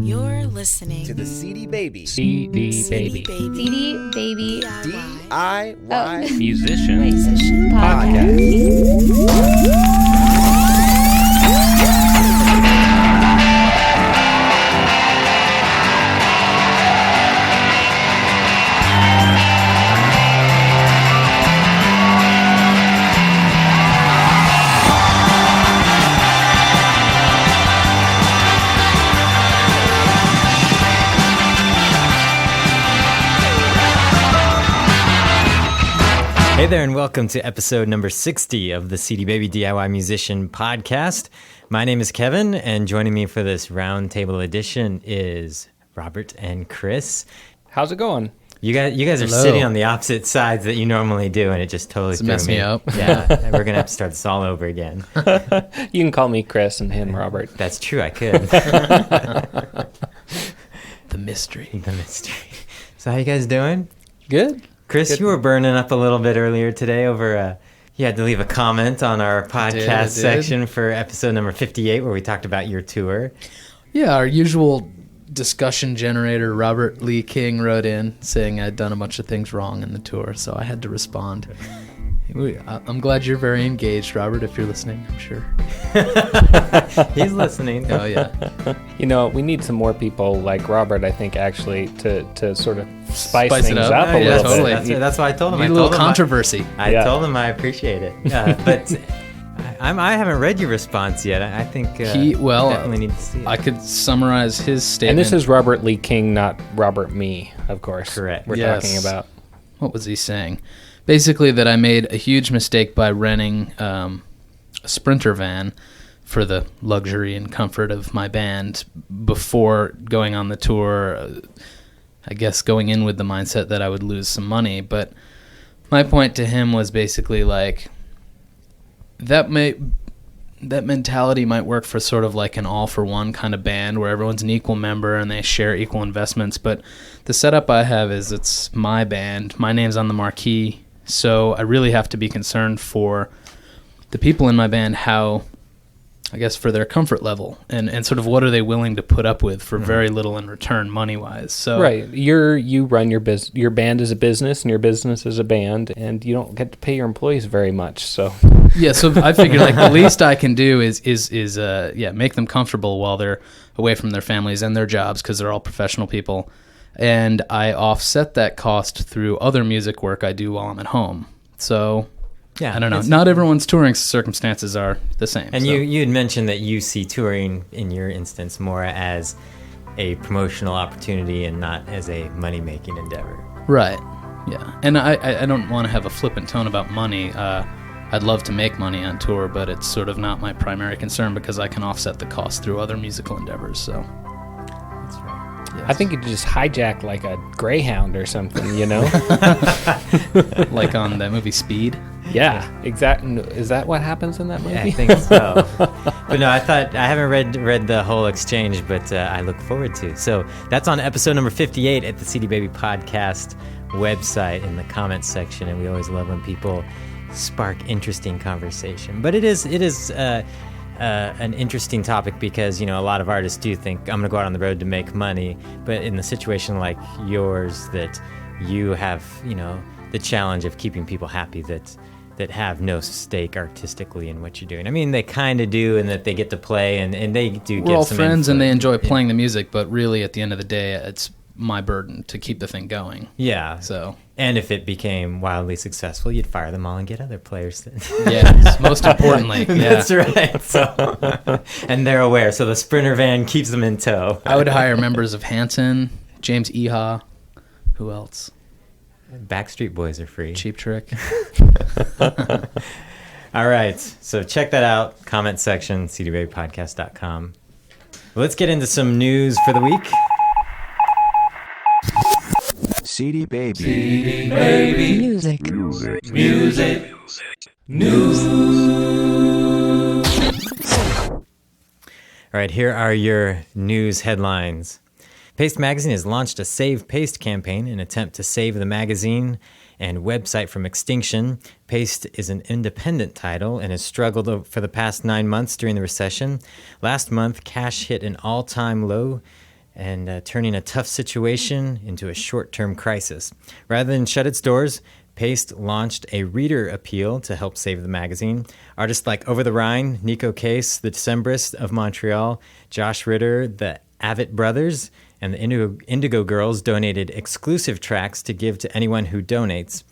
You're listening to the CD Baby CD Baby DIY Musician Podcast. Hey there, and welcome to episode number 60 of the CD Baby DIY Musician Podcast. My name is Kevin, and joining me for this Roundtable edition is Robert and Chris. How's it going? You guys are sitting on the opposite sides that you normally do, and it just totally threw messed me up. Yeah, we're going to have to start this all over again. You can call me Chris and him Robert. That's true, I could. The mystery. The mystery. So how you guys doing? Good. Chris, Good. You were burning up a little bit earlier today over, you had to leave a comment on our podcast section for episode number 58 where we talked about your tour. Yeah, our usual discussion generator, Robert Lee King, wrote in saying I'd done a bunch of things wrong in the tour, so I had to respond. I'm glad you're very engaged, Robert, if you're listening, I'm sure. He's listening. Oh, yeah. You know, we need some more people like Robert, I think, actually, to sort of spice things it up. up a Yeah, little totally. bit. That's why I told him. Need a little controversy. I told him I appreciate it. But I haven't read your response yet. I think definitely need to see it. I could summarize his statement. And this is Robert Lee King, not Robert Me, of course. Correct. We're talking about. What was he saying? Basically that I made a huge mistake by renting a Sprinter van for the luxury and comfort of my band before going on the tour. I guess going in with the mindset that I would lose some money. But my point to him was basically like that mentality might work for sort of like an all-for-one kind of band where everyone's an equal member and they share equal investments. But the setup I have is it's my band. My name's on the marquee. So I really have to be concerned for the people in my band, how, I guess, for their comfort level and sort of what are they willing to put up with for very little in return money-wise. So Right. You run your band as a business and your business as a band, and you don't get to pay your employees very much. So yeah, so I figured like the least I can do is make them comfortable while they're away from their families and their jobs because they're all professional people. And I offset that cost through other music work I do while I'm at home. So, yeah, I don't know. Not everyone's touring circumstances are the same. And so. you had mentioned that you see touring, in your instance, more as a promotional opportunity and not as a money-making endeavor. Right, yeah. And I don't want to have a flippant tone about money. I'd love to make money on tour, but it's sort of not my primary concern because I can offset the cost through other musical endeavors, so... That's right. Yes. I think you just hijack like a Greyhound or something, you know? Like on that movie Speed? Yeah, exactly. Is that what happens in that movie? Yeah, I think so. But no, I haven't read the whole exchange, but I look forward to. So that's on episode number 58 at the CD Baby Podcast website in the comments section, and we always love when people spark interesting conversation. But it is an interesting topic because, you know, a lot of artists do think, I'm going to go out on the road to make money. But in the situation like yours, that you have, you know, the challenge of keeping people happy that have no stake artistically in what you're doing. I mean, they kind of do, in that they get to play and they do. We're all friends and they enjoy yeah. playing the music, but really at the end of the day, it's my burden to keep the thing going. Yeah. So. And if it became wildly successful, you'd fire them all and get other players. Yes, most importantly. Yeah. That's right. So, and they're aware. So the Sprinter van keeps them in tow. I would hire members of Hanson, James Eha. Who else? Backstreet Boys are free. Cheap Trick. All right. So check that out. Comment section, cdbabypodcast.com. Let's get into some news for the week. CD Baby. CD Baby Music. News. All right, here are your news headlines. Paste Magazine has launched a Save Paste campaign in an attempt to save the magazine and website from extinction. Paste is an independent title and has struggled for the past 9 months during the recession. Last month, cash hit an all-time low and turning a tough situation into a short-term crisis. Rather than shut its doors, Paste launched a reader appeal to help save the magazine. Artists like Over the Rhine, Nico Case, the Decemberists of Montreal, Josh Ritter, the Avett Brothers, and the Indigo Girls donated exclusive tracks to give to anyone who donates.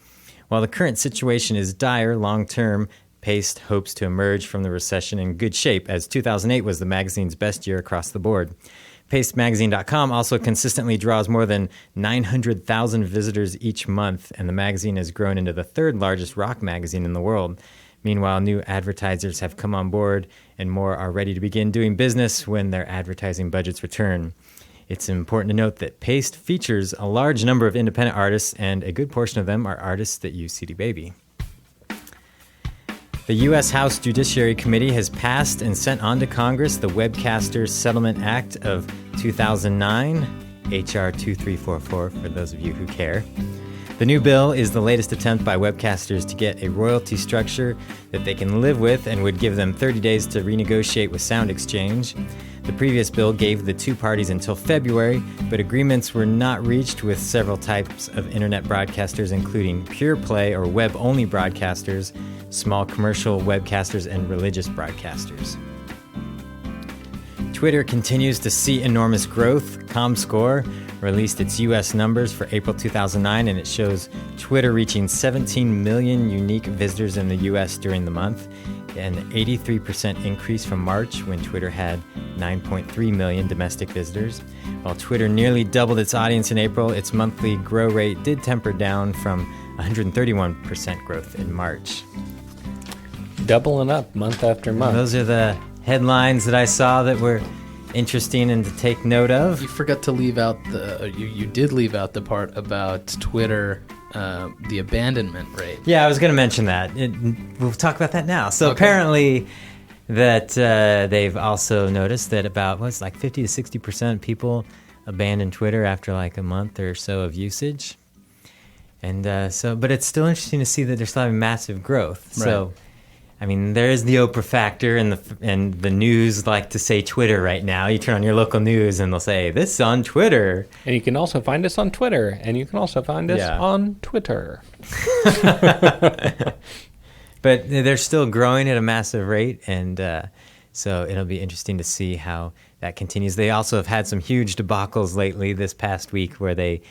While the current situation is dire long-term, Paste hopes to emerge from the recession in good shape, as 2008 was the magazine's best year across the board. PasteMagazine.com also consistently draws more than 900,000 visitors each month, and the magazine has grown into the third largest rock magazine in the world. Meanwhile, new advertisers have come on board, and more are ready to begin doing business when their advertising budgets return. It's important to note that Paste features a large number of independent artists, and a good portion of them are artists that use CD Baby. The U.S. House Judiciary Committee has passed and sent on to Congress the Webcasters Settlement Act of 2009, H.R. 2344, for those of you who care. The new bill is the latest attempt by webcasters to get a royalty structure that they can live with and would give them 30 days to renegotiate with Sound Exchange. The previous bill gave the two parties until February, but agreements were not reached with several types of internet broadcasters, including pure play or web-only broadcasters, small commercial webcasters, and religious broadcasters. Twitter continues to see enormous growth. ComScore released its U.S. numbers for April 2009, and it shows Twitter reaching 17 million unique visitors in the U.S. during the month, an 83% increase from March, when Twitter had 9.3 million domestic visitors. While Twitter nearly doubled its audience in April, its monthly growth rate did temper down from 131% growth in March. Doubling up month after month. Those are the headlines that I saw that were interesting and to take note of. You forgot to leave out you did leave out the part about Twitter, the abandonment rate. Yeah, I was going to mention that. We'll talk about that now. So apparently that they've also noticed that about 50 to 60% of people abandon Twitter after like a month or so of usage. And but it's still interesting to see that they're still having massive growth. Right. So I mean, there is the Oprah factor, and the news like to say Twitter right now. You turn on your local news, and they'll say, this is on Twitter. And you can also find us on Twitter, and you can also find us on Twitter. But they're still growing at a massive rate, and so it'll be interesting to see how that continues. They also have had some huge debacles lately this past week where they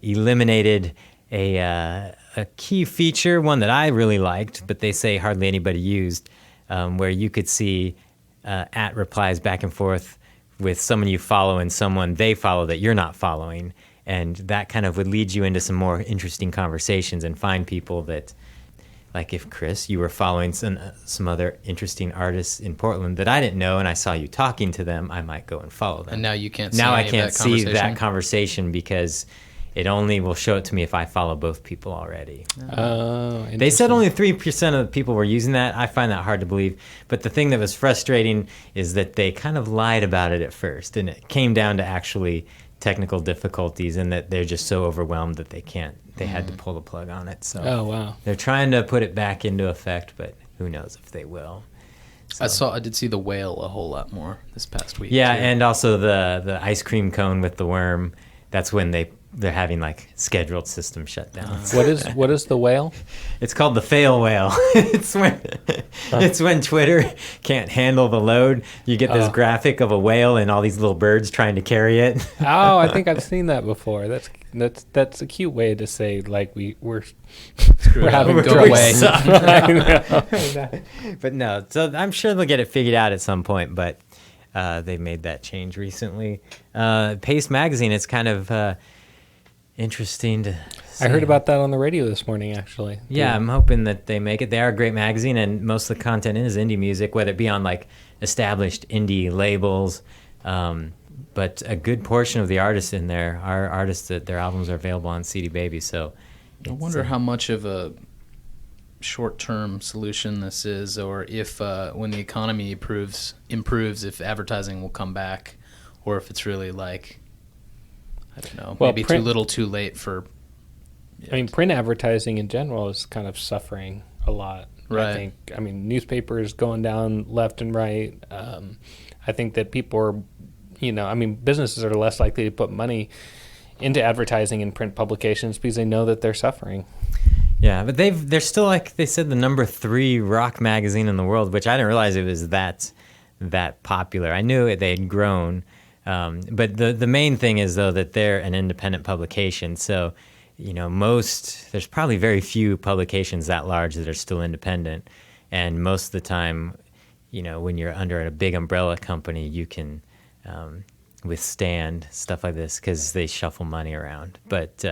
eliminated a key feature, one that I really liked, but they say hardly anybody used, where you could see at replies back and forth with someone you follow and someone they follow that you're not following. And that kind of would lead you into some more interesting conversations and find people that, like if Chris, you were following some other interesting artists in Portland that I didn't know and I saw you talking to them, I might go and follow them. And now you can't see Now I any of can't that see that conversation? conversation because it only will show it to me if I follow both people already. Oh, They said only 3% of the people were using that. I find that hard to believe. But the thing that was frustrating is that they kind of lied about it at first. And it came down to actually technical difficulties and that they're just so overwhelmed that they had to pull the plug on it. So Oh, wow. they're trying to put it back into effect, but who knows if they will. So. I did see the whale a whole lot more this past week. Yeah, too. and also the ice cream cone with the worm. That's when they're having like scheduled system shutdowns. What is the whale? It's called the fail whale. it's when Twitter can't handle the load. You get this graphic of a whale and all these little birds trying to carry it. Oh, I think I've seen that before. That's a cute way to say like we're having Go trouble. away. But no, so I'm sure they'll get it figured out at some point. But they made that change recently. Paste Magazine. It's kind of interesting to see. I heard about that on the radio this morning, actually. Yeah, I'm hoping that they make it. They are a great magazine, and most of the content is indie music, whether it be on like established indie labels. But a good portion of the artists in there are artists that their albums are available on CD Baby. So I wonder how much of a short-term solution this is, or if when the economy improves, if advertising will come back, or if it's really like, I don't know, Well, maybe print- too little too late for... I mean, print advertising in general is kind of suffering a lot. Right. I mean, newspapers going down left and right. I think that people are I mean, businesses are less likely to put money into advertising in print publications because they know that they're suffering. Yeah, but they're still, like they said, the number 3 rock magazine in the world, which I didn't realize it was that popular. I knew they had grown, but the main thing is though that they're an independent publication. So, there's probably very few publications that large that are still independent, and most of the time, when you're under a big umbrella company, you can withstand stuff like this because they shuffle money around. But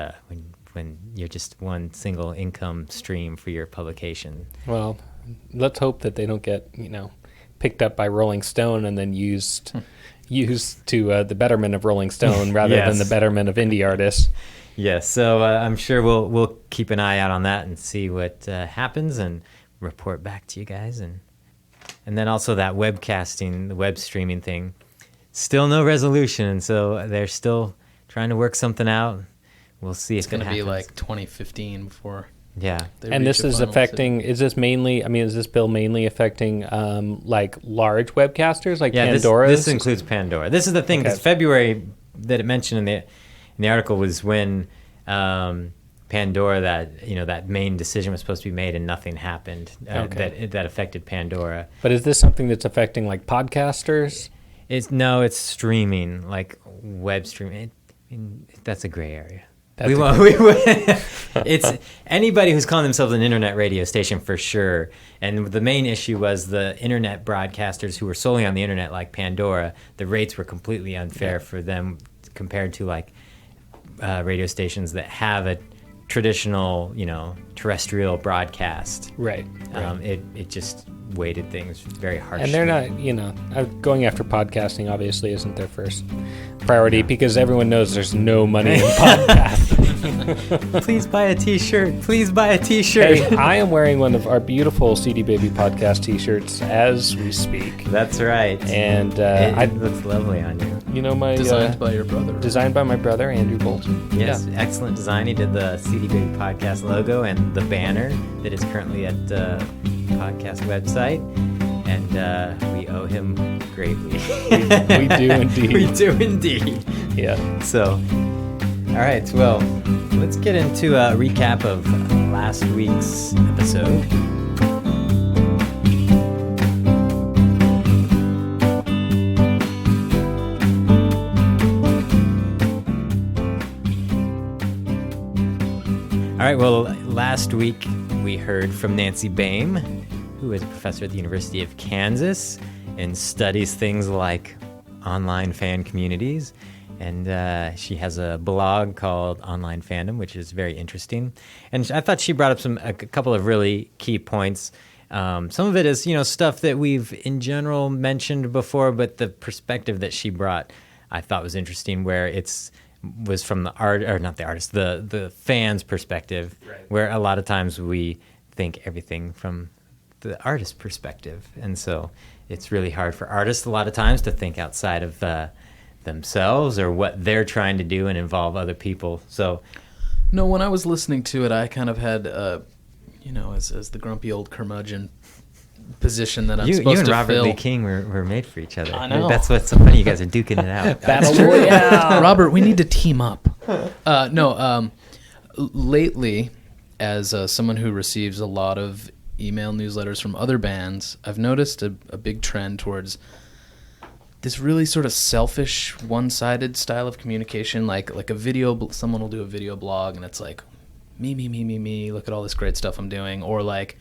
when you're just one single income stream for your publication. Well, let's hope that they don't get, picked up by Rolling Stone and then used to the betterment of Rolling Stone rather Yes. than the betterment of indie artists. Yes, so I'm sure we'll keep an eye out on that and see what happens and report back to you guys. And then also that webcasting, the web streaming thing, still no resolution. So they're still trying to work something out. We'll see It's if going to be happens. like 2015 before. Yeah. They And reach this a is final affecting, is this bill mainly affecting like large webcasters like Yeah, Pandora? this includes Pandora. This is the thing, because Okay. February that it mentioned in the article was when Pandora, that main decision was supposed to be made and nothing happened Okay. that affected Pandora. But is this something that's affecting like podcasters? It's streaming, like web streaming. That's a gray area. That's It's anybody who's calling themselves an internet radio station for sure. And the main issue was the internet broadcasters who were solely on the internet, like Pandora. The rates were completely unfair for them compared to like radio stations that have a traditional, terrestrial broadcast. Right. It just weighted things very harshly. And they're not, going after podcasting obviously isn't their first priority because everyone knows there's no money in podcasting. Please buy a T-shirt. Please buy a T-shirt. Hey, I am wearing one of our beautiful CD Baby podcast T-shirts as we speak. That's right. And It looks lovely on you. my Designed by your brother. designed by my brother Andrew Bolt. Yes, excellent design. He did the CD Baby podcast logo and the banner that is currently at the podcast website. And we owe him greatly. We do indeed. We do indeed. Yeah. So, all right. Well, let's get into a recap of last week's episode. All right, well, last week we heard from Nancy Bane, who is a professor at the University of Kansas and studies things like online fan communities. And she has a blog called Online Fandom, which is very interesting. And I thought she brought up a couple of really key points. Some of it is, stuff that we've in general mentioned before, but the perspective that she brought I thought was interesting, where was from the fans' perspective, right, where a lot of times we think everything from the artist's perspective, and so it's really hard for artists a lot of times to think outside of themselves or what they're trying to do and involve other people. So, no, when I was listening to it, I kind of had, as the grumpy old curmudgeon position that I'm supposed to fill. You and Robert Lee King were made for each other. I know. That's what's so funny. You guys are duking it out. Battle Royale. Robert, we need to team up. Lately, as someone who receives a lot of email newsletters from other bands, I've noticed a big trend towards this really sort of selfish, one-sided style of communication. Like a video, someone will do a video blog, and it's like, me, look at all this great stuff I'm doing. Or like,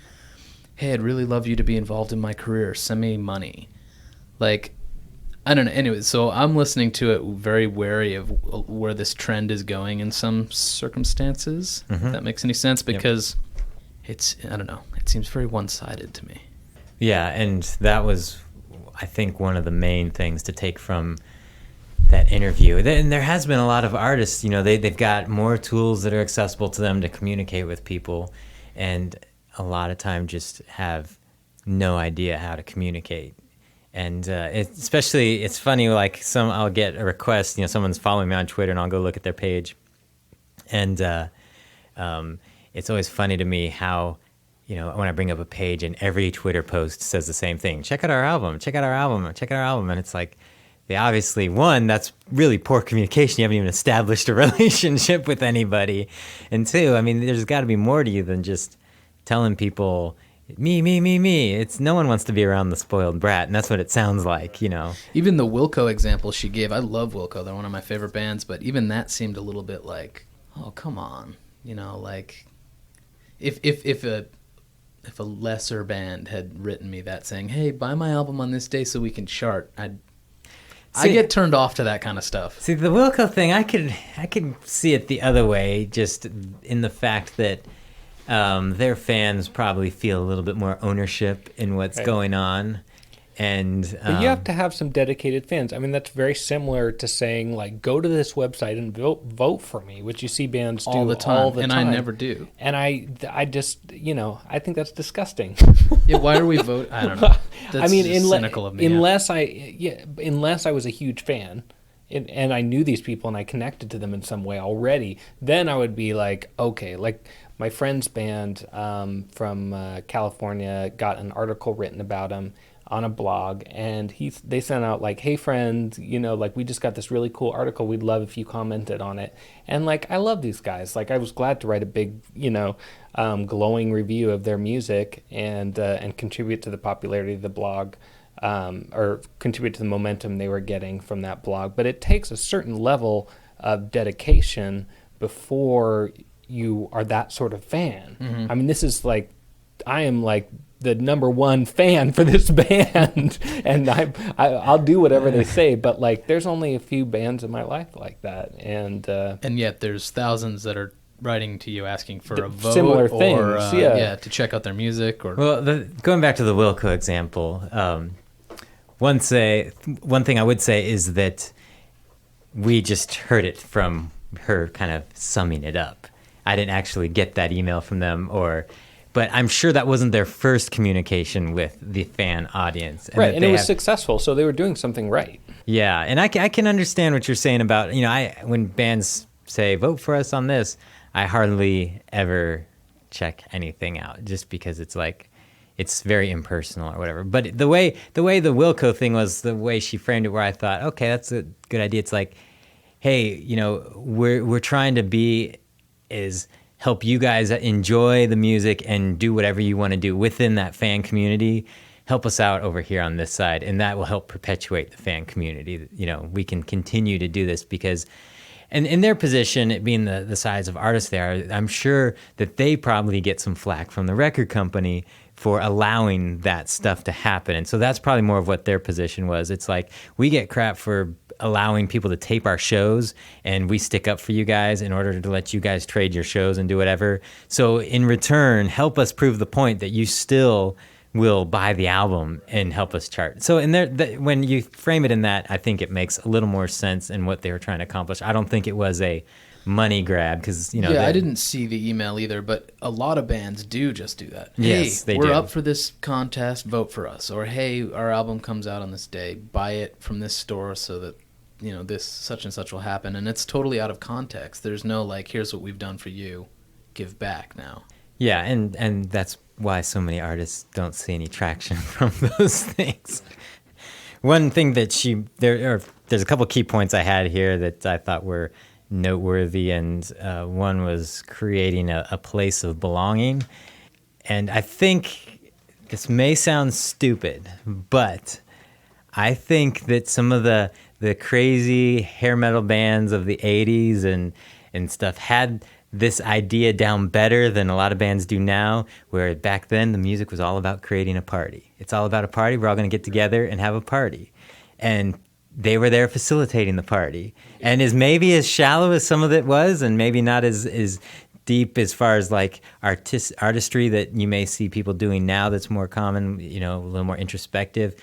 hey, I'd really love you to be involved in my career. Send me money. Like, I don't know. Anyway, so I'm listening to it very wary of where this trend is going in some circumstances, if that makes any sense, because I don't know, it seems very one-sided to me. Yeah, and that was, I think, one of the main things to take from that interview. And there has been a lot of artists, they've got more tools that are accessible to them to communicate with people, and a lot of time just have no idea how to communicate. And especially, it's funny, like I'll get a request, someone's following me on Twitter, and I'll go look at their page. And it's always funny to me how, when I bring up a page and every Twitter post says the same thing, check out our album, check out our album, check out our album. And it's like, obviously, one, that's really poor communication. You haven't even established a relationship with anybody. And two, I mean, there's got to be more to you than just telling people, me, me, me, me. It's no one wants to be around the spoiled brat, and that's what it sounds like, you know. Even the Wilco example she gave, I love Wilco. They're one of my favorite bands, but even that seemed a little bit like, oh, come on. You know, like, if a lesser band had written me that saying, hey, buy my album on this day so we can chart, I get turned off to that kind of stuff. See, the Wilco thing, I could see it the other way, just in the fact that their fans probably feel a little bit more ownership in what's going on. And but you have to have some dedicated fans. I mean, that's very similar to saying, like, go to this website and vote for me, which you see bands do all the time. And I never do. And I just, you know, I think that's disgusting. Yeah, why are we voting? I don't know. That's I mean, cynical of me. unless I was a huge fan and I knew these people and I connected to them in some way already, then I would be like, okay, like my friend's band from California got an article written about him on a blog, and they sent out like, hey friend, you know, like, we just got this really cool article, we'd love if you commented on it. And like, I love these guys, like I was glad to write a big, you know, glowing review of their music and contribute to the popularity of the blog, or contribute to the momentum they were getting from that blog. But it takes a certain level of dedication before you are that sort of fan. Mm-hmm. I mean, this is like, I am like the number one fan for this band, and I'll do whatever they say. But like, there's only a few bands in my life like that, and yet there's thousands that are writing to you asking for a vote, similar or things, to check out their music. Or going back to the Wilco example, one thing I would say is that we just heard it from her, kind of summing it up. I didn't actually get that email from them, but I'm sure that wasn't their first communication with the fan audience. Right, and it was successful, so they were doing something right. Yeah, and I can understand what you're saying about, you know, when bands say, vote for us on this, I hardly ever check anything out, just because it's like, it's very impersonal or whatever. But the way the Wilco thing was, the way she framed it, where I thought, okay, that's a good idea. It's like, hey, you know, we're trying to help you guys enjoy the music and do whatever you want to do within that fan community. Help us out over here on this side, and that will help perpetuate the fan community. You know, we can continue to do this because, and in their position, it being the size of artists there, I'm sure that they probably get some flack from the record company for allowing that stuff to happen. And so that's probably more of what their position was. It's like, we get crap for allowing people to tape our shows, and we stick up for you guys in order to let you guys trade your shows and do whatever. So in return, help us prove the point that you still will buy the album and help us chart. So in there, when you frame it in that, I think it makes a little more sense in what they were trying to accomplish. I don't think it was a money grab, because, you know. Yeah, I didn't see the email either, but a lot of bands do just do that. Yes, hey, they we're do. up for this contest, vote for us. Or, hey, our album comes out on this day, buy it from this store so that, you know, this such and such will happen. And it's totally out of context. There's no, like, here's what we've done for you, give back now. Yeah, and that's why so many artists don't see any traction from those things. One thing that there's a couple key points I had here that I thought were noteworthy, and one was creating a place of belonging. And I think this may sound stupid, but I think that some of the crazy hair metal bands of the 80s and stuff had this idea down better than a lot of bands do now, where back then the music was all about creating a party. It's all about a party. We're all going to get together and have a party. And they were there facilitating the party. And maybe as shallow as some of it was, and maybe not as deep as far as like artistry that you may see people doing now that's more common, you know, a little more introspective,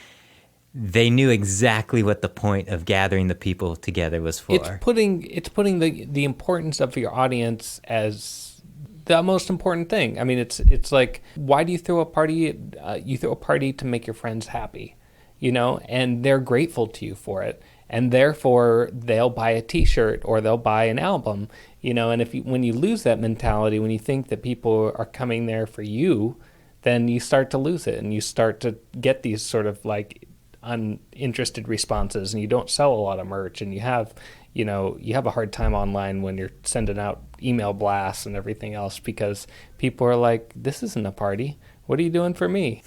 they knew exactly what the point of gathering the people together was for. It's putting the importance of your audience as the most important thing. I mean, it's like, why do you throw a party? You throw a party to make your friends happy, you know, and they're grateful to you for it, and therefore they'll buy a T-shirt or they'll buy an album, you know. And when you lose that mentality, when you think that people are coming there for you, then you start to lose it, and you start to get these sort of like uninterested responses, and you don't sell a lot of merch, and you have a hard time online when you're sending out email blasts and everything else, because people are like, this isn't a party. What are you doing for me?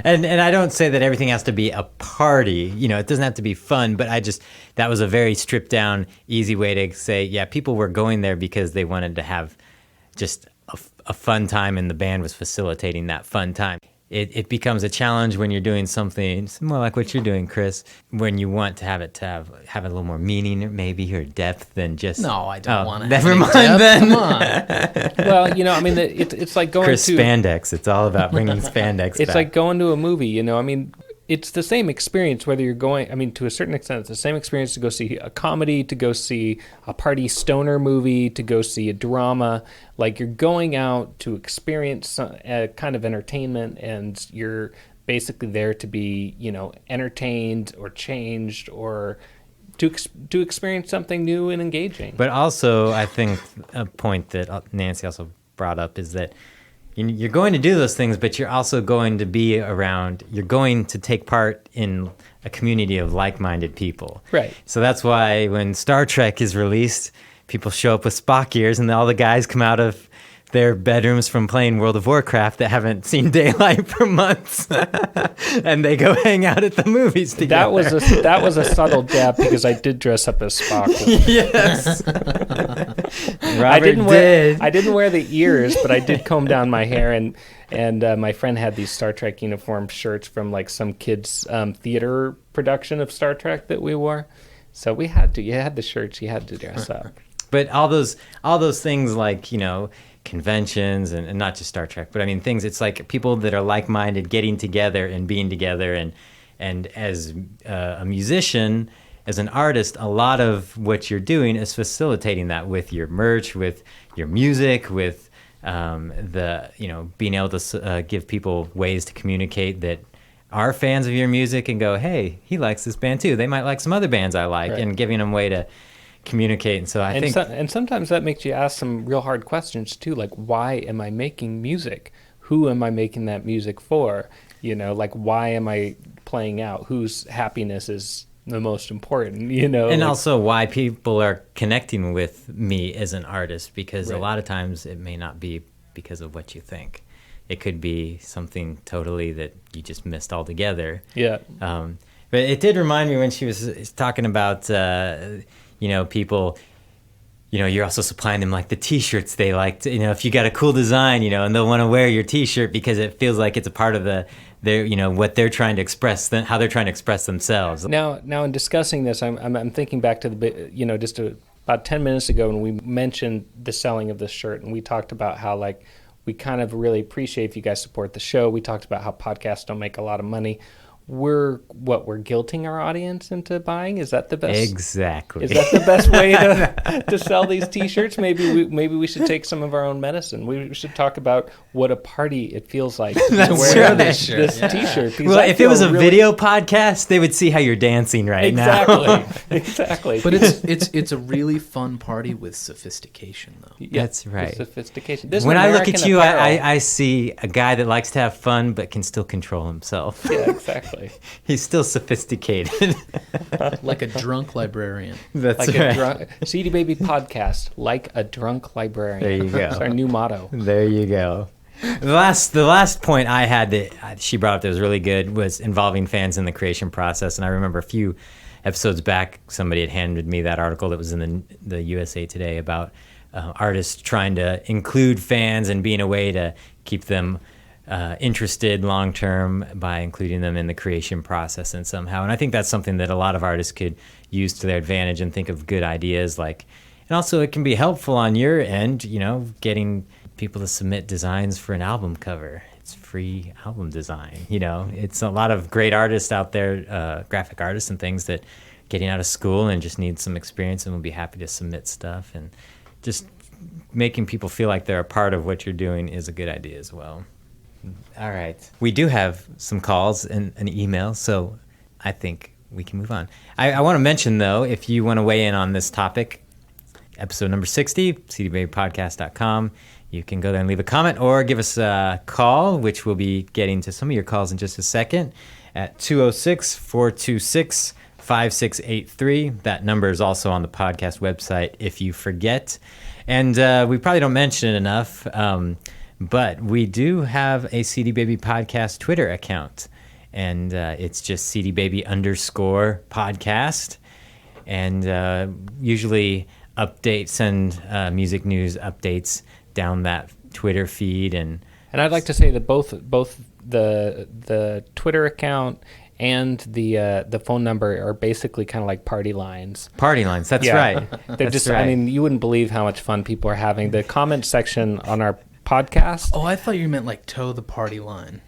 And I don't say that everything has to be a party. It doesn't have to be fun, but that was a very stripped down, easy way to say, yeah, people were going there because they wanted to have just a fun time, and the band was facilitating that fun time. It becomes a challenge when you're doing something more like what you're doing, Chris, when you want to have it to have a little more meaning, maybe, or depth than just... No, I don't want to. Never mind then. Come on. Well, it's like going Chris to... spandex. It's all about bringing spandex It's back. like going to a movie, it's the same experience whether you're going, to a certain extent, it's the same experience to go see a comedy, to go see a party stoner movie, to go see a drama. Like, you're going out to experience a kind of entertainment, and you're basically there to be, entertained or changed, or to experience something new and engaging. But also, I think a point that Nancy also brought up is that you're going to do those things, but you're also going to be around, you're going to take part in a community of like-minded people. Right. So that's why when Star Trek is released, people show up with Spock ears, and all the guys come out of their bedrooms from playing World of Warcraft that haven't seen daylight for months, and they go hang out at the movies together. That was a subtle jab, because I did dress up as Spock. Yes. I didn't wear the ears, but I did comb down my hair, and my friend had these Star Trek uniform shirts from like some kids' theater production of Star Trek that we wore. So you had the shirts, you had to dress up. But all those things, like, conventions and not just Star Trek, but things, it's like people that are like-minded getting together and being together, and as a musician, as an artist, a lot of what you're doing is facilitating that with your merch, with your music, with being able to give people ways to communicate that are fans of your music and go, hey, he likes this band too. They might like some other bands I like, right. And giving them a way to communicate. And so I think... and sometimes that makes you ask some real hard questions too, like, why am I making music? Who am I making that music for? Like, why am I playing out? Whose happiness is the most important, And also why people are connecting with me as an artist, because right. A lot of times it may not be because of what you think. It could be something totally that you just missed altogether. Yeah. But it did remind me when she was talking about, people, you're also supplying them like the T-shirts they like. If you got a cool design, and they'll want to wear your T-shirt because it feels like it's a part of what they're trying to express, how they're trying to express themselves. Now in discussing this, I'm thinking back to about 10 minutes ago when we mentioned the selling of this shirt, and we talked about how, like, we kind of really appreciate if you guys support the show. We talked about how podcasts don't make a lot of money. We're guilting our audience into buying? Is that the best? Exactly. Is that the best way to sell these T-shirts? Maybe we should take some of our own medicine. We should talk about what a party it feels like to wear this T-shirt. Well, if it was a video podcast, they would see how you're dancing now. Exactly. But it's a really fun party with sophistication, though. Yeah, that's right. Sophistication. When I look at you, I see a guy that likes to have fun but can still control himself. Yeah, exactly. He's still sophisticated. Like a drunk librarian. That's like right. A drunk, CD Baby podcast, like a drunk librarian. There you go. That's our new motto. There you go. The last point I had that she brought up that was really good was involving fans in the creation process. And I remember a few episodes back, somebody had handed me that article that was in the USA Today about artists trying to include fans and being a way to keep them interested long term by including them in the creation process and somehow. And I think that's something that a lot of artists could use to their advantage and think of good ideas like. And also it can be helpful on your end, getting people to submit designs for an album cover. It's free album design. It's a lot of great artists out there, graphic artists and things that getting out of school and just need some experience and will be happy to submit stuff. And just making people feel like they're a part of what you're doing is a good idea as well. All right. We do have some calls and an email, so I think we can move on. I want to mention, though, if you want to weigh in on this topic, episode number 60, cdbabypodcast.com. You can go there and leave a comment or give us a call, which we'll be getting to some of your calls in just a second. at 206-426-5683. That number is also on the podcast website if you forget. And we probably don't mention it enough, but we do have a CD Baby Podcast Twitter account. And it's just CDBaby_podcast. And usually send music news updates down that Twitter feed. And I'd like to say that both the Twitter account and the phone number are basically kind of like party lines. Party lines, that's right. They're That's just, right. I mean, you wouldn't believe how much fun people are having. The comment section on our podcast. Oh, I thought you meant like toe the party line.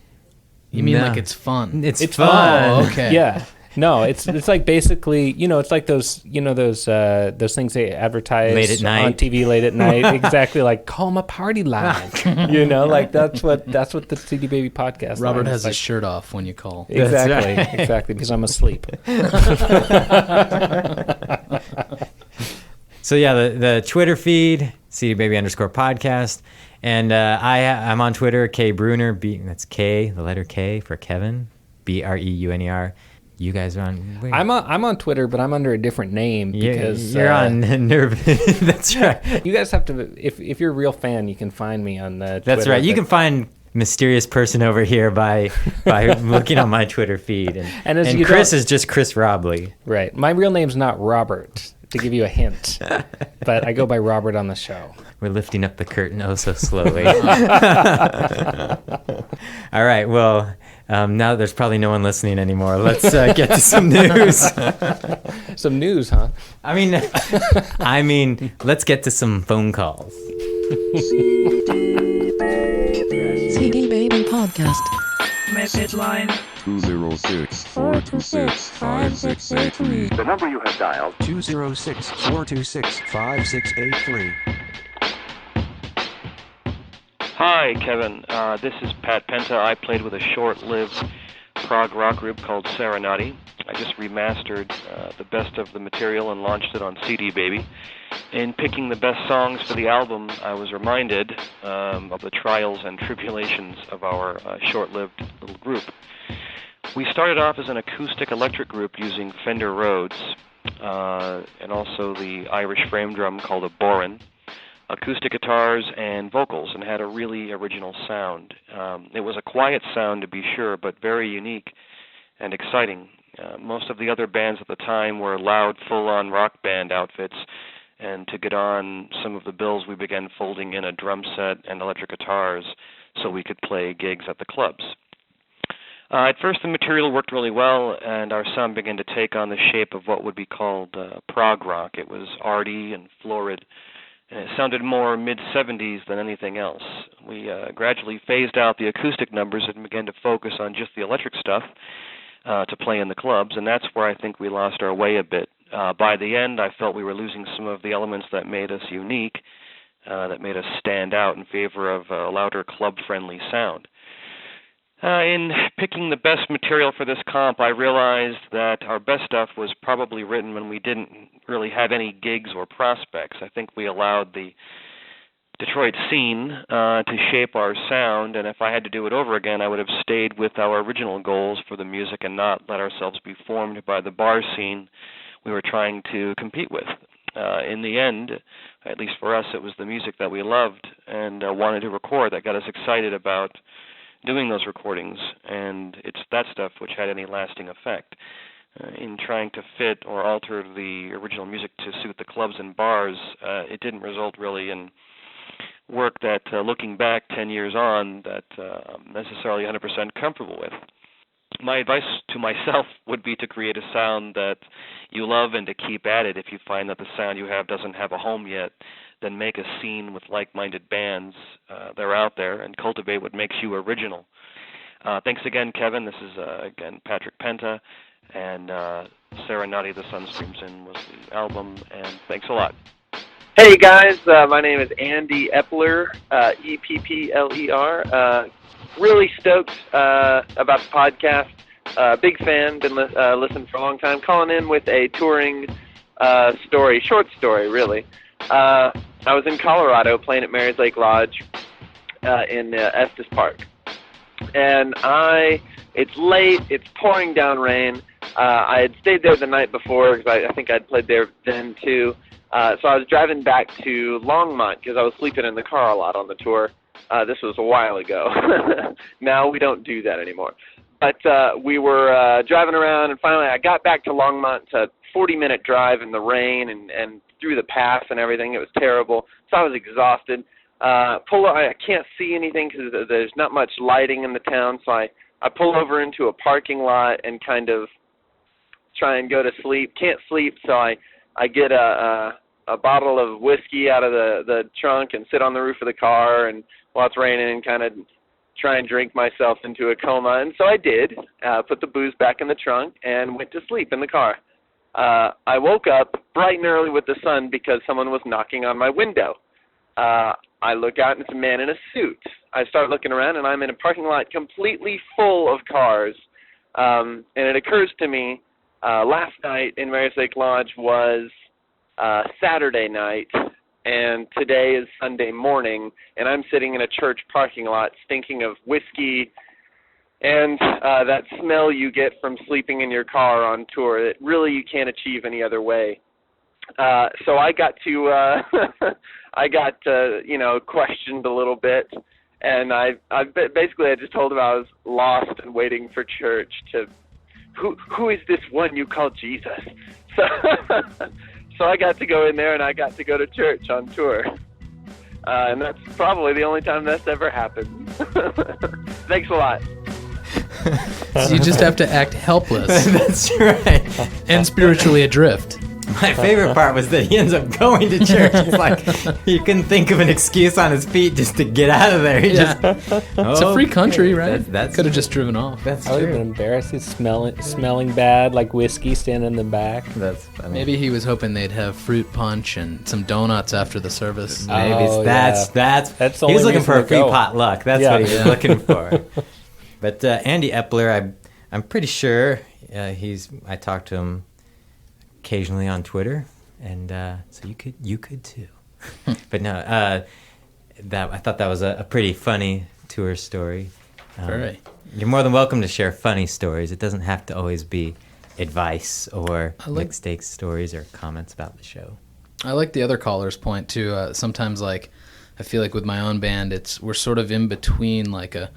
You mean No. like it's fun? It's fun. fun. Oh, okay. Yeah. No, it's like basically, it's like those things they advertise Late at night. on TV late at night. Exactly, like call 'em a party line. Like that's what the CD Baby podcast. Robert line is has like. his shirt off when you call. Exactly, That's right. exactly, because I'm asleep. So yeah, the Twitter feed, CDBaby_podcast. And I'm on Twitter, K Bruner, that's K, the letter K for Kevin, BREUNER. You guys are on. Wait. I'm on Twitter, but I'm under a different name because you're on Nerve. That's right. You guys have to. If you're a real fan, you can find me on Twitter. That's right. You can find mysterious person over here by looking on my Twitter feed, and as you Chris don't- is just Chris Robley. Right. My real name's not Robert. To give you a hint, but I go by Robert on the show. We're lifting up the curtain oh so slowly. All right. Well, now that there's probably no one listening anymore, let's get to some news. Some news, huh? I mean, let's get to some phone calls. CD Baby Podcast. Message line 206-426-5683. The number you have dialed, 206-426-5683. Hi, Kevin. This is Pat Penta. I played with a short-lived prog rock group called Serenati. I just remastered the best of the material and launched it on CD Baby. In picking the best songs for the album, I was reminded of the trials and tribulations of our short-lived little group. We started off as an acoustic electric group using Fender Rhodes and also the Irish frame drum called a Borin, acoustic guitars and vocals, and had a really original sound. It was a quiet sound to be sure, but very unique and exciting. Most of the other bands at the time were loud, full-on rock band outfits, and to get on some of the bills, we began folding in a drum set and electric guitars so we could play gigs at the clubs. At first, the material worked really well, and our sound began to take on the shape of what would be called prog rock. It was arty and florid, and it sounded more mid-'70s than anything else. We gradually phased out the acoustic numbers and began to focus on just the electric stuff to play in the clubs, and that's where I think we lost our way a bit. By the end, I felt we were losing some of the elements that made us unique, that made us stand out in favor of a louder club-friendly sound. In picking the best material for this comp, I realized that our best stuff was probably written when we didn't really have any gigs or prospects. I think we allowed the Detroit scene to shape our sound, and if I had to do it over again, I would have stayed with our original goals for the music and not let ourselves be formed by the bar scene we were trying to compete with. In the end, at least for us, it was the music that we loved and wanted to record that got us excited about doing those recordings, and it's that stuff which had any lasting effect. In trying to fit or alter the original music to suit the clubs and bars, it didn't result really in work that, looking back 10 years on, that I'm necessarily 100% comfortable with. My advice to myself would be to create a sound that you love and to keep at it. If you find that the sound you have doesn't have a home yet, then make a scene with like-minded bands that are out there and cultivate what makes you original. Thanks again, Kevin. This is, again, Patrick Penta, and Serenati, The Sun Streams In was the album, and thanks a lot. Hey guys, my name is Andy Epler, Eppler. Really stoked about the podcast. Big fan, been listening for a long time. Calling in with a touring story, short story really. I was in Colorado playing at Mary's Lake Lodge in Estes Park, and I It's late. It's pouring down rain. I had stayed there the night before because I think I'd played there then too. So I was driving back to Longmont because I was sleeping in the car a lot on the tour. This was a while ago. Now we don't do that anymore. But we were driving around, and finally I got back to Longmont. It's a 40-minute drive in the rain and through the pass and everything. It was terrible. So I was exhausted. I can't see anything because there's not much lighting in the town, so I pull over into a parking lot and kind of try and go to sleep. Can't sleep, so I get a bottle of whiskey out of the trunk and sit on the roof of the car, and while it's raining, and kind of try and drink myself into a coma. And so I did, put the booze back in the trunk and went to sleep in the car. I woke up bright and early with the sun because someone was knocking on my window. I look out, and it's a man in a suit. I start looking around, and I'm in a parking lot completely full of cars. And it occurs to me, last night in Mary's Lake Lodge was Saturday night, and today is Sunday morning, and I'm sitting in a church parking lot thinking of whiskey and that smell you get from sleeping in your car on tour that really you can't achieve any other way. So I got to, questioned a little bit, and I just told him I was lost and waiting for church to, who is this one you call Jesus? So I got to go in there, and I got to go to church on tour. And that's probably the only time that's ever happened. Thanks a lot. So you just have to act helpless. That's right. And spiritually adrift. My favorite part was that he ends up going to church. It's like he couldn't think of an excuse on his feet just to get out of there. It's a free country, right? That's could have just driven off. That's I would have true. been embarrassed. He's smelling bad, like whiskey standing in the back. Maybe he was hoping they'd have fruit punch and some donuts after the service. Maybe Oh, that's the he was only looking for a reason to free go. potluck. That's Yeah. what he was looking for. But Andy Epler, I'm pretty sure I talked to him occasionally on Twitter, and so you could too. But no, I thought that was a pretty funny tour story. Very. You're more than welcome to share funny stories. It doesn't have to always be advice or mistake stories or comments about the show. I like the other caller's point too. Sometimes, I feel like with my own band, we're sort of in between like a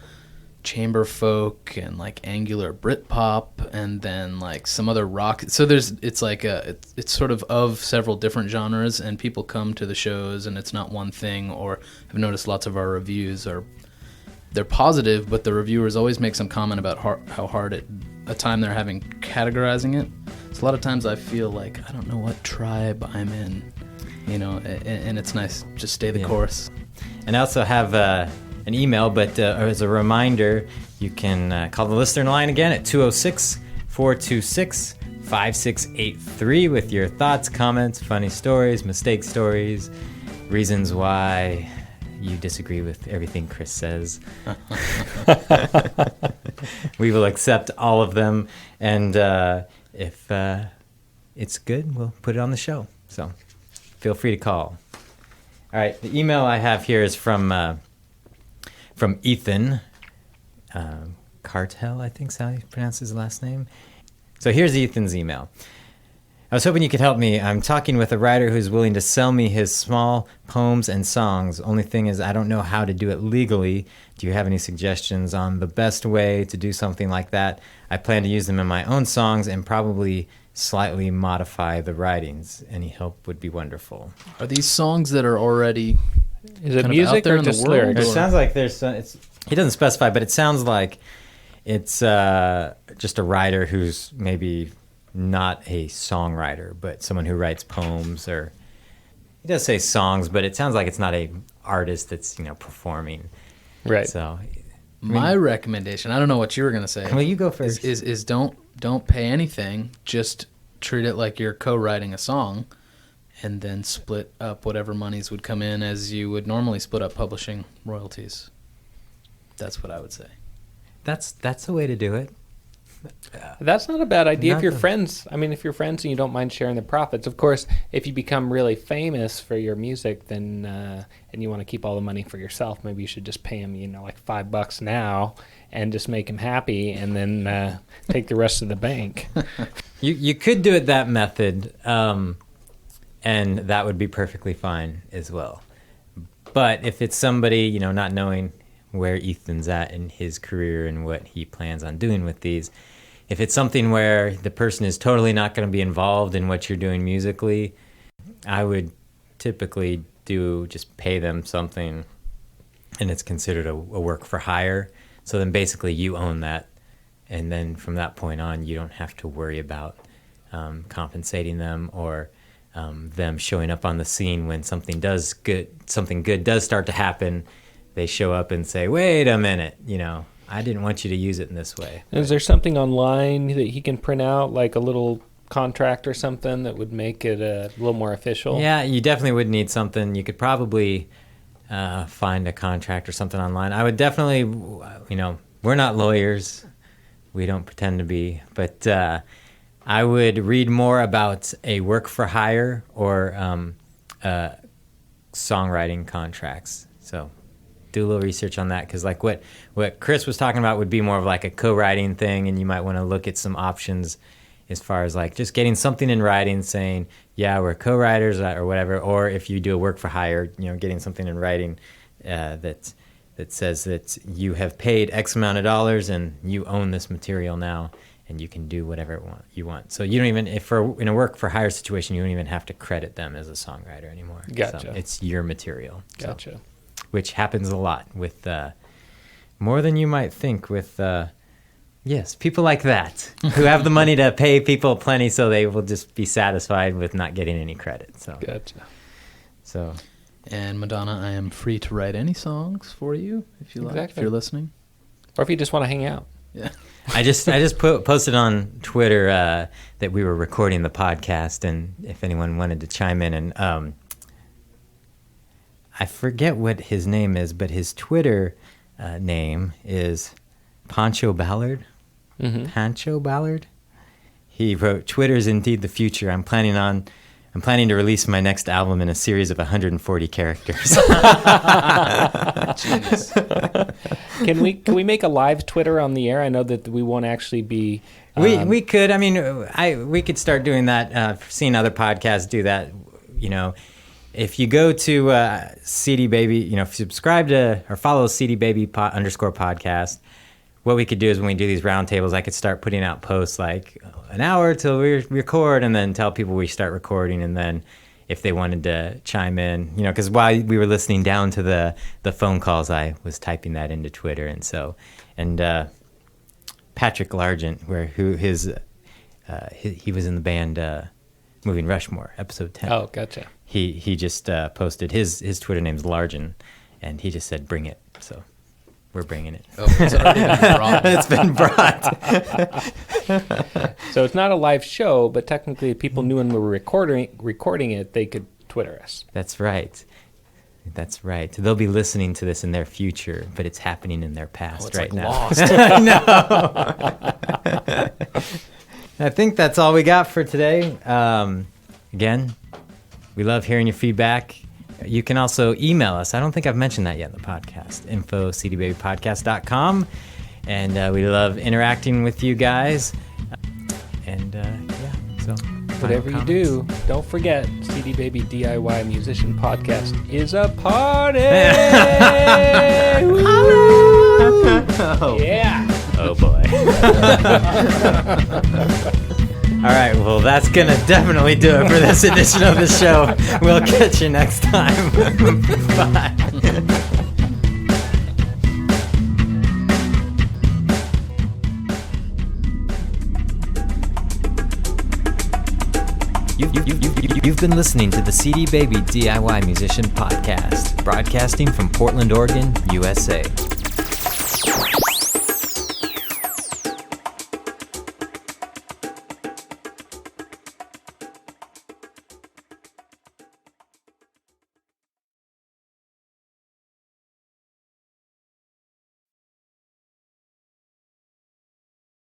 chamber folk and like angular Britpop and then like some other rock. So it's sort of several different genres, and people come to the shows and it's not one thing. Or I've noticed lots of our reviews they're positive, but the reviewers always make some comment about how hard a time they're having categorizing it. So a lot of times I feel like I don't know what tribe I'm in, and it's nice just stay the course. And I also have an email, but as a reminder, you can call the listener line again at 206-426-5683 with your thoughts, comments, funny stories, mistake stories, reasons why you disagree with everything Chris says. We will accept all of them, and if it's good, we'll put it on the show. So feel free to call. All right, the email I have here is from Ethan Cartel, I think is how he pronounces his last name. So here's Ethan's email. I was hoping you could help me. I'm talking with a writer who's willing to sell me his small poems and songs. Only thing is I don't know how to do it legally. Do you have any suggestions on the best way to do something like that? I plan to use them in my own songs and probably slightly modify the writings. Any help would be wonderful. Are these songs that are already Is it kind of music out there or in the just world? lyrics? It sounds like there's some, he doesn't specify, but it sounds like it's just a writer who's maybe not a songwriter, but someone who writes poems, or he does say songs, but it sounds like it's not a artist that's performing. Right. So my recommendation, I don't know what you were going to say. Well, you go first. Is don't pay anything. Just treat it like you're co-writing a song, and then split up whatever monies would come in as you would normally split up publishing royalties. That's what I would say. That's a way to do it. That's not a bad idea if Not you're the- friends. I mean, if you're friends and you don't mind sharing the profits. Of course, if you become really famous for your music, then and you want to keep all the money for yourself, maybe you should just pay him, like $5 now, and just make him happy, and then take the rest of the bank. You could do it that method, and that would be perfectly fine as well. But if it's somebody, not knowing where Ethan's at in his career and what he plans on doing with these, if it's something where the person is totally not going to be involved in what you're doing musically, I would typically just pay them something, and it's considered a work for hire. So then basically you own that, and then from that point on, you don't have to worry about compensating them or them showing up on the scene when something good does start to happen. They show up and say, "Wait a minute, I didn't want you to use it in this way." Is there something online that he can print out, like a little contract or something that would make it a little more official? Yeah, you definitely would need something. You could probably find a contract or something online. I would definitely, we're not lawyers. We don't pretend to be. But I would read more about a work for hire or songwriting contracts. So do a little research on that, because like what Chris was talking about would be more of like a co-writing thing, and you might want to look at some options as far as like just getting something in writing saying, yeah, we're co-writers or whatever, or if you do a work for hire, getting something in writing that says that you have paid X amount of dollars and you own this material now and you can do whatever you want. So you don't even, in a work for hire situation, you don't even have to credit them as a songwriter anymore. Gotcha. So it's your material. Gotcha. So, which happens a lot with more than you might think with yes, people like that who have the money to pay people plenty, so they will just be satisfied with not getting any credit. So Gotcha. So, And Madonna, I am free to write any songs for you if you like, if Exactly. you're listening. Or if you just want to hang out. Yeah. I just posted on Twitter that we were recording the podcast, and if anyone wanted to chime in, and I forget what his name is, but his Twitter name is Pancho Ballard. Mm-hmm. Pancho Ballard. He wrote, "Twitter's indeed the future. I'm planning to release my next album in a series of 140 characters." Can we make a live Twitter on the air? I know that we won't actually be. We could. I mean, we could start doing that. Seeing other podcasts do that. If you go to CD Baby, subscribe to or follow CD Baby _podcast. What we could do is when we do these roundtables, I could start putting out posts like an hour till we record, and then tell people we start recording, and then if they wanted to chime in, because while we were listening down to the phone calls, I was typing that into Twitter, and Patrick Largent, he was in the band Moving Rushmore, episode 10. Oh, gotcha. He just posted his Twitter name's Largent, and he just said, "Bring it." So we're bringing it. Oh, it's already been brought. It's been brought. So it's not a live show, but technically, if people knew when we were recording it, they could Twitter us. That's right. That's right. They'll be listening to this in their future, but it's happening in their past It's right like now. Lost. I know. I think that's all we got for today. Again, we love hearing your feedback. You can also email us. I don't think I've mentioned that yet in the podcast. info@cdbabypodcast.com. And we love interacting with you guys. So Whatever you do, don't forget, CD Baby DIY Musician Podcast is a party! Woo! Yeah! Oh boy. All right, well, that's going to definitely do it for this edition of the show. We'll catch you next time. Bye. You've been listening to the CD Baby DIY Musician Podcast, broadcasting from Portland, Oregon, USA.